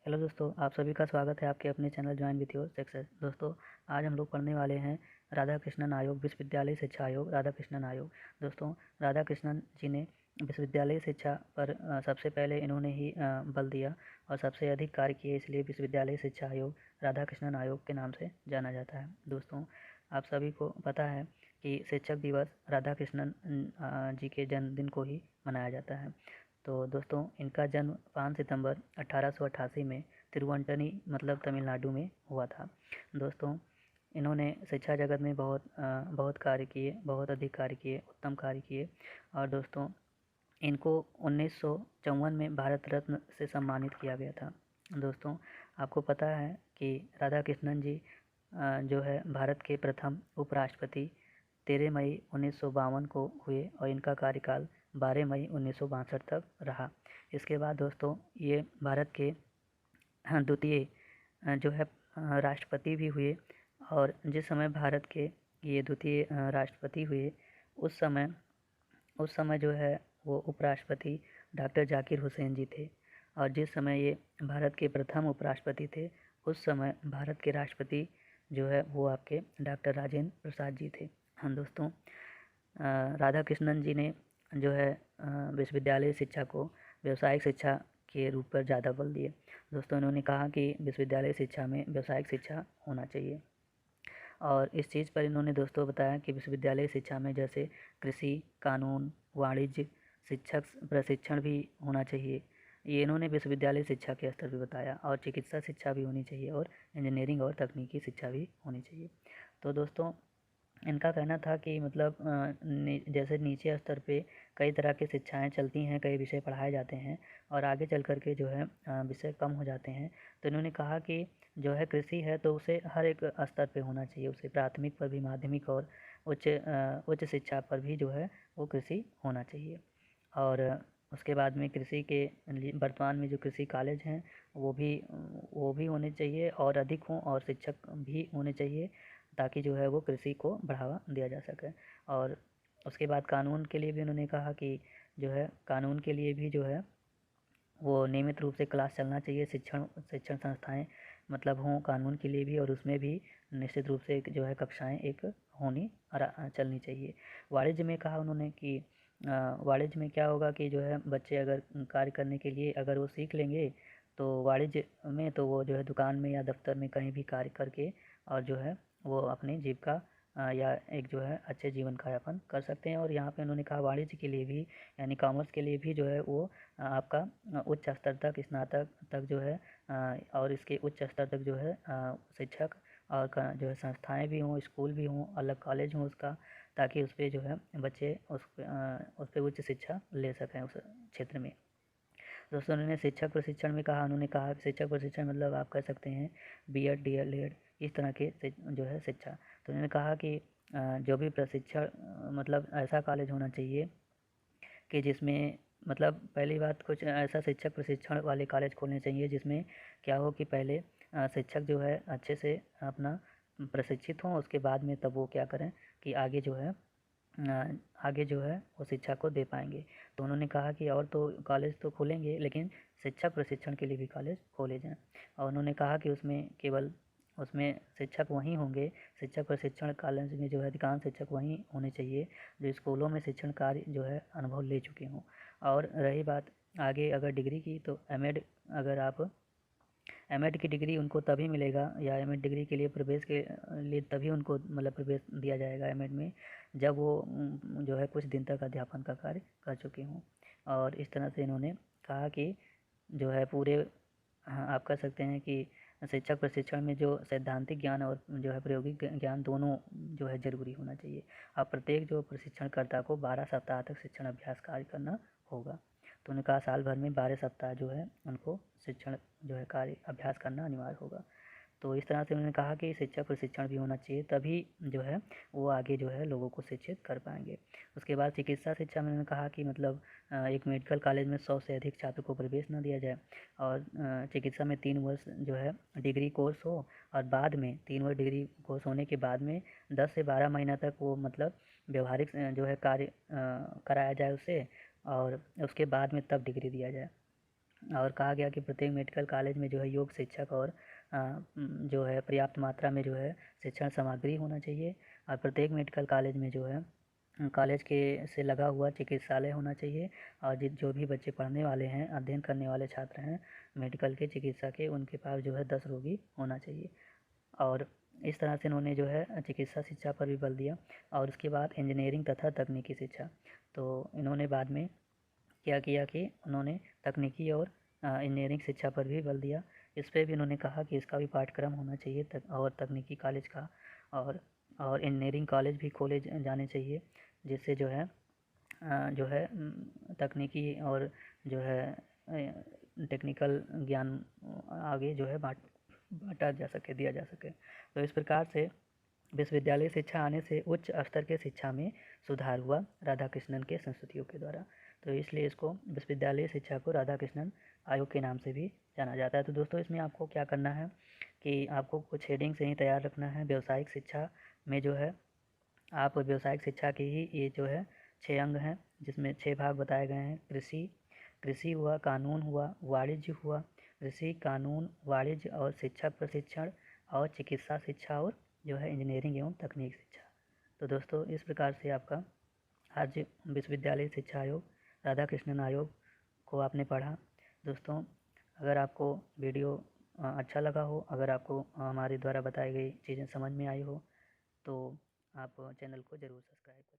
Hello दोस्तों, आप सभी का स्वागत है आपके अपने channel join with your success. दोस्तों, आज हम लोग पढ़ने वाले हैं राधा कृष्णन आयोग, विश्वविद्यालय शिक्षा आयोग, राधा कृष्णन आयोग। दोस्तों, राधा कृष्णन जी ने विश्वविद्यालय शिक्षा पर सबसे पहले इन्होंने ही बल दिया और सबसे अधिक कार्य किए, इसलिए विश्वविद्यालय शिक्षा आयोग राधा कृष्णन आयोग के नाम से जाना जाता है। दोस्तों, आप सभी को पता है कि शिक्षक दिवस राधा कृष्णन जी के जन्मदिन को ही मनाया जाता है। तो दोस्तों, इनका जन्म 5 सितंबर 1888 में तिरुवंतनी मतलब तमिलनाडु में हुआ था। दोस्तों, इन्होंने शिक्षा जगत में बहुत कार्य किए, बहुत अधिक कार्य किए, उत्तम कार्य किए। और दोस्तों, इनको 1954 में भारत रत्न से सम्मानित किया गया था। दोस्तों, आपको पता है कि राधा कृष्णन जी जो है भारत के प्रथम उपराष्ट्रपति 13 मई 1952 को हुए और इनका कार्यकाल 12 मई 1962 तक रहा। इसके बाद दोस्तों, ये भारत के द्वितीय जो है राष्ट्रपति भी हुए। और जिस समय भारत के ये द्वितीय राष्ट्रपति हुए, उस समय जो है वो उपराष्ट्रपति डॉक्टर जाकिर हुसैन जी थे। और जिस समय ये भारत के प्रथम उपराष्ट्रपति थे, उस समय भारत के राष्ट्रपति जो है वो आपके डॉक्टर राजेंद्र प्रसाद जी थे। हाँ दोस्तों, राधा कृष्णन जी ने जो है विश्वविद्यालय शिक्षा को व्यावसायिक शिक्षा के रूप पर ज़्यादा बल दिए। दोस्तों, इन्होंने कहा कि विश्वविद्यालय शिक्षा में व्यावसायिक शिक्षा होना चाहिए। और इस चीज़ पर इन्होंने दोस्तों बताया कि विश्वविद्यालय शिक्षा में जैसे कृषि, कानून, वाणिज्य, शिक्षक प्रशिक्षण भी होना चाहिए। ये इन्होंने विश्वविद्यालय शिक्षा के स्तर पर बताया। और चिकित्सा शिक्षा भी होनी चाहिए और इंजीनियरिंग और तकनीकी शिक्षा भी होनी चाहिए। तो दोस्तों, इनका कहना था कि मतलब जैसे नीचे स्तर पे कई तरह की शिक्षाएं चलती हैं, कई विषय पढ़ाए जाते हैं और आगे चल कर के जो है विषय कम हो जाते हैं। तो इन्होंने कहा कि जो है कृषि है तो उसे हर एक स्तर पे होना चाहिए, उसे प्राथमिक पर भी, माध्यमिक और उच्च शिक्षा पर भी जो है वो कृषि होना चाहिए। और उसके बाद में कृषि के वर्तमान में जो कृषि कॉलेज हैं वो भी होने चाहिए और अधिक हों, और शिक्षक भी होने चाहिए ताकि जो है वो कृषि को बढ़ावा दिया जा सके। और उसके बाद कानून के लिए भी उन्होंने कहा कि जो है कानून के लिए भी जो है वो नियमित रूप से क्लास चलना चाहिए, शिक्षण शिक्षण संस्थाएं मतलब हों कानून के लिए भी, और उसमें भी निश्चित रूप से एक जो है कक्षाएं एक चलनी चाहिए। वाणिज्य में कहा उन्होंने कि वाणिज्य में क्या होगा कि जो है बच्चे अगर कार्य करने के लिए अगर वो सीख लेंगे तो वाणिज्य में तो वो जो है दुकान में या दफ्तर में कहीं भी कार्य करके और जो है वो अपनी जीविका या एक जो है अच्छे जीवन का यापन कर सकते हैं। और यहाँ पे उन्होंने कहा वाणिज्य के लिए भी यानी कॉमर्स के लिए भी जो है वो आपका उच्च स्तर तक, स्नातक तक जो है और इसके उच्च स्तर तक जो है शिक्षक और जो है संस्थाएं भी हों, स्कूल भी हों, अलग कॉलेज हों उसका, ताकि उस पर जो है बच्चे उस पर उच्च शिक्षा ले सकें उस क्षेत्र में। दोस्तों, उन्होंने शिक्षक प्रशिक्षण में कहा, उन्होंने कहा कि शिक्षक प्रशिक्षण मतलब आप कह सकते हैं बीएड, डीएलएड, इस तरह के जो है शिक्षा। तो उन्होंने कहा कि जो भी प्रशिक्षण मतलब ऐसा कॉलेज होना चाहिए कि जिसमें मतलब पहली बात कुछ ऐसा शिक्षक प्रशिक्षण वाले कॉलेज खोलने चाहिए जिसमें क्या हो कि पहले शिक्षक जो है अच्छे से अपना प्रशिक्षित हों, उसके बाद में तब वो क्या करें कि आगे जो है वो शिक्षा को दे पाएंगे। तो उन्होंने कहा कि और तो कॉलेज तो खोलेंगे लेकिन शिक्षक प्रशिक्षण के लिए भी कॉलेज खोले जाएँ। और उन्होंने कहा कि उसमें शिक्षक वहीं होंगे, शिक्षक प्रशिक्षण कॉलेज में जो है अधिकांश शिक्षक वहीं होने चाहिए जो स्कूलों में शिक्षण कार्य जो है अनुभव ले चुके हों। और रही बात आगे अगर डिग्री की, तो एमएड, अगर आप एमएड की डिग्री उनको तभी मिलेगा या एमएड डिग्री के लिए प्रवेश के लिए तभी उनको मतलब प्रवेश दिया जाएगा एमएड में, जब वो जो है कुछ दिन तक अध्यापन का कार्य कर चुके हों। और इस तरह से इन्होंने कहा कि जो है पूरे हाँ, आप कह सकते हैं कि शिक्षक प्रशिक्षण में जो सैद्धांतिक ज्ञान और जो है प्रायोगिक ज्ञान दोनों जो है ज़रूरी होना चाहिए। और प्रत्येक जो प्रशिक्षणकर्ता को 12 सप्ताह तक शिक्षण अभ्यास कार्य करना होगा। तो उन्होंने कहा साल भर में 12 सप्ताह जो है उनको शिक्षण जो है कार्य अभ्यास करना अनिवार्य होगा। तो इस तरह से उन्होंने कहा कि शिक्षक प्रशिक्षण भी होना चाहिए, तभी जो है वो आगे जो है लोगों को शिक्षित कर पाएंगे। उसके बाद चिकित्सा शिक्षा में उन्होंने कहा कि मतलब एक मेडिकल कॉलेज में 100 से अधिक छात्र को प्रवेश न दिया जाए और चिकित्सा में 3 वर्ष जो है डिग्री कोर्स हो, और बाद में 3 वर्ष डिग्री कोर्स होने के बाद में 10 से 12 महीना तक वो मतलब व्यवहारिक जो है कार्य कराया जाए उसे, और उसके बाद में तब डिग्री दिया जाए। और कहा गया कि प्रत्येक मेडिकल कॉलेज में जो है योग शिक्षक और जो है पर्याप्त मात्रा में जो है शिक्षण सामग्री होना चाहिए। और प्रत्येक मेडिकल कॉलेज में जो है कॉलेज के से लगा हुआ चिकित्सालय होना चाहिए। और जो भी बच्चे पढ़ने वाले हैं, अध्ययन करने वाले छात्र हैं मेडिकल के, चिकित्सा के, उनके पास जो है 10 रोगी होना चाहिए। और इस तरह से इन्होंने जो है चिकित्सा शिक्षा पर भी बल दिया। और उसके बाद इंजीनियरिंग तथा तकनीकी शिक्षा, तो इन्होंने बाद में क्या किया कि उन्होंने तकनीकी और इंजीनियरिंग शिक्षा पर भी बल दिया। इस पर भी उन्होंने कहा कि इसका भी पाठ्यक्रम होना चाहिए और तकनीकी कॉलेज का और इंजीनियरिंग कॉलेज भी खोले जाने चाहिए, जिससे जो है तकनीकी और जो है टेक्निकल ज्ञान आगे जो है बांटा जा सके, दिया जा सके। तो इस प्रकार से विश्वविद्यालय शिक्षा आने से उच्च स्तर के शिक्षा में सुधार हुआ राधाकृष्णन के संस्तुतियों के द्वारा। तो इसलिए इसको विश्वविद्यालय शिक्षा को राधाकृष्णन आयोग के नाम से भी जाना जाता है। तो दोस्तों इसमें आपको क्या करना है कि आपको कुछ हेडिंग से ही तैयार रखना है। व्यावसायिक शिक्षा में जो है आप व्यावसायिक शिक्षा के ही ये जो है 6 अंग हैं, जिसमें 6 भाग बताए गए हैं। कृषि हुआ, कानून हुआ, वाणिज्य हुआ, कृषि, कानून, वाणिज्य और शिक्षक प्रशिक्षण और चिकित्सा शिक्षा और जो है इंजीनियरिंग एवं तकनीक शिक्षा। तो दोस्तों इस प्रकार से आपका आज विश्वविद्यालय शिक्षा आयोग, राधाकृष्णन आयोग को आपने पढ़ा। दोस्तों अगर आपको वीडियो अच्छा लगा हो, अगर आपको हमारे द्वारा बताई गई चीज़ें समझ में आई हो, तो आप चैनल को ज़रूर सब्सक्राइब करें।